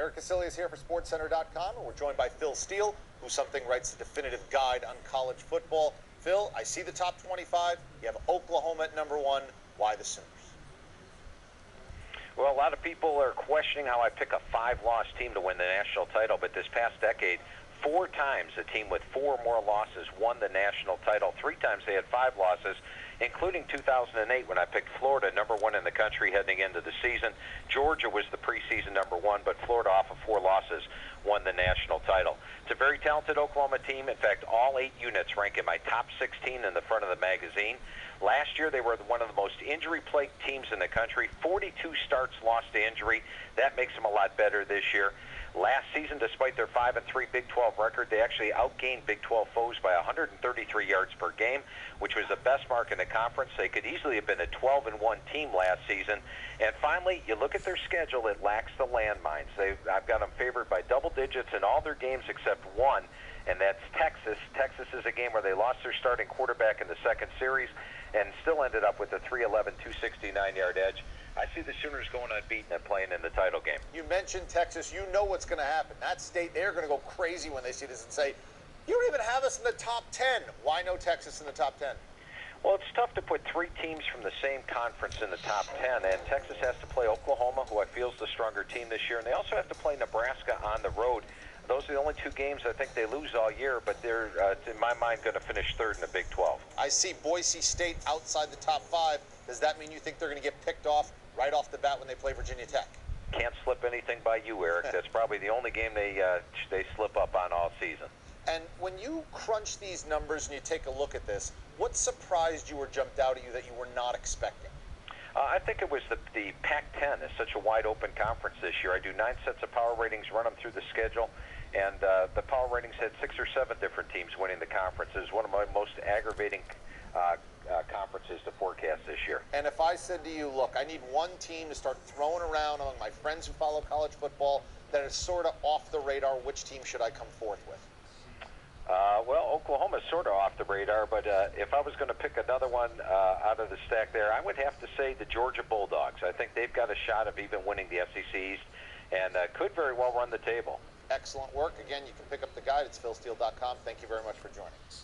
Eric Casillas here for SportsCenter.com, and we're joined by Phil Steele, who something writes the definitive guide on college football. Phil, I see the top 25. You have Oklahoma at number 1. Why the Sooners? Well, a lot of people are questioning how I pick a 5-loss team to win the national title, but this past decade, 4 times a team with 4 or more losses won the national title. 3 times they had 5 losses, including 2008 when I picked Florida number 1 in the country heading into the season. Georgia was the preseason number 1, but Florida, off of 4 losses, won the national title. It's a very talented Oklahoma team. In fact, all 8 units rank in my top 16 in the front of the magazine. Last year, they were one of the most injury-plagued teams in the country. 42 starts lost to injury. That makes them a lot better this year. Last season, despite their 5-3 Big 12 record, they actually outgained Big 12 foes by 133 yards per game, which was the best mark in the conference. They could easily have been a 12-1 team last season. And finally, you look at their schedule, it lacks the landmines. I've got them favored by double digits in all their games except one, and that's Texas. Texas is a game where they lost their starting quarterback in the second series and still ended up with a 311, 269-yard edge. I see the Sooners going unbeaten and playing in the title game. You mentioned Texas. You know what's going to happen. That state, they're going to go crazy when they see this and say, you don't even have us in the top 10. Why no Texas in the top 10? Well, it's tough to put 3 teams from the same conference in the top 10, and Texas has to play Oklahoma, who I feel is the stronger team this year, and they also have to play Nebraska on the road. Those are the only 2 games I think they lose all year, but they're, in my mind, going to finish 3rd in the Big 12. I see Boise State outside the top 5. Does that mean you think they're going to get picked off right off the bat when they play Virginia Tech? Can't slip anything by you, Eric. That's probably the only game they slip up on all season. And when you crunch these numbers and you take a look at this, what surprised you or jumped out at you that you were not expecting? I think it was the Pac-10 is such a wide-open conference this year. I do 9 sets of power ratings, run them through the schedule, and the power ratings had 6 or 7 different teams winning the conference. It was one of my most aggravating conferences to forecast this year. And if I said to you, look, I need one team to start throwing around among my friends who follow college football that is sort of off the radar, which team should I come forth with? Well, Oklahoma's sort of off the radar, but if I was going to pick another one out of the stack there, I would have to say the Georgia Bulldogs. I think they've got a shot of even winning the SEC East and could very well run the table. Excellent work. Again, you can pick up the guide. It's philsteele.com. Thank you very much for joining us.